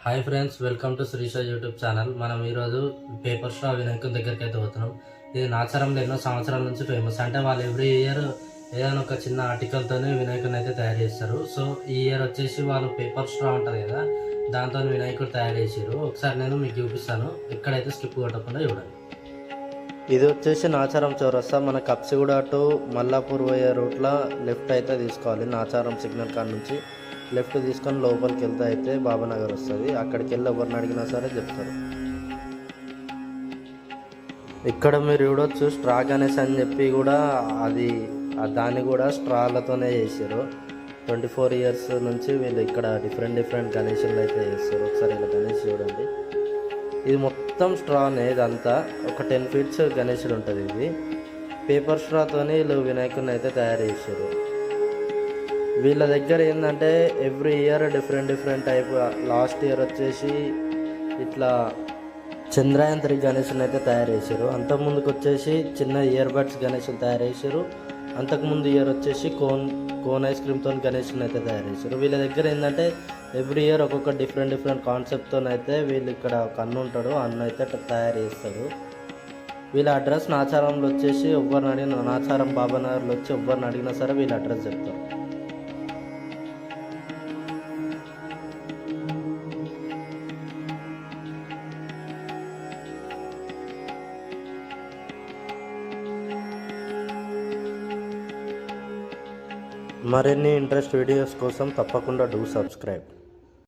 Hi friends, welcome to Srisha YouTube channel. మనం ఈరోజు paper straw వినాయకుని దగ్గరికి అయితే పోతున్నాం. ఇది నాచారంలో ఎన్నో సంవత్సరాల నుంచి ఫేమస్. అంటే వాళ్ళు ఎవ్రీ ఇయర్ ఏదైనా ఒక చిన్న ఆర్టికల్తోనే వినాయకుని అయితే తయారు చేస్తారు. సో ఈ ఇయర్ వచ్చేసి వాళ్ళు పేపర్ స్ట్రా ఉంటుంది కదా, దాంతో వినాయకుడు తయారు చేసారు. ఒకసారి నేను మీకు చూపిస్తాను, ఎక్కడైతే స్కిప్ కొట్టకుండా చూడండి. ఇది వచ్చేసి నాచారం చౌరస్తా. మన కప్సిగూడ టు మల్లాపూర్ పోయే రూట్లో లెఫ్ట్ అయితే తీసుకోవాలి. నాచారం సిగ్నల్ కాడ నుంచి లెఫ్ట్ తీసుకొని లోపలికి వెళ్తే అయితే బాబానగర్ వస్తుంది. అక్కడికి వెళ్ళి ఎవరిని అడిగినా సరే చెప్తారు. ఇక్కడ మీరు చూడొచ్చు స్ట్రా గణేష్ అని చెప్పి కూడా దాన్ని కూడా స్ట్రాలతోనే చేసారు. 24 years నుంచి వీళ్ళు ఇక్కడ డిఫరెంట్ గణేషులు అయితే చేస్తారు. ఒకసారి ఇలా గణేష్ చూడండి, ఇది మొత్తం స్ట్రానే. ఇదంతా ఒక 10 feet గణేషుడు ఉంటుంది. ఇది పేపర్ స్ట్రాతోనే వీళ్ళు వినాయకుడిని అయితే తయారు చేశారు. వీళ్ళ దగ్గర ఏంటంటే every year different type. Last year వచ్చేసి ఇట్లా చంద్రయాన్ 3 గణేషుని అయితే తయారు చేశారు. అంతకుముందుకు వచ్చేసి చిన్న ఇయర్ బడ్స్ గణేషులు తయారు చేశారు. అంతకుముందు ఇయర్ వచ్చేసి కోన్ ఐస్ క్రీమ్తో గణేషుని అయితే తయారు చేశారు. వీళ్ళ దగ్గర ఏంటంటే ఎవ్రీ ఇయర్ ఒక్కొక్క డిఫరెంట్ కాన్సెప్ట్తో అయితే వీళ్ళు ఇక్కడ ఒక అన్న ఉంటాడు, అన్న అయితే తయారు చేస్తాడు. వీళ్ళ అడ్రస్ నాచారంలో వచ్చేసి ఎవరిని అడిగినా, నాచారం బాబానగర్లో వచ్చి ఎవరిని అడిగినా సరే వీళ్ళ అడ్రస్ చెప్తారు. మరిన్ని ఇంట్రెస్ట్ వీడియోస్ కోసం తప్పకుండా డూ సబ్స్క్రైబ్.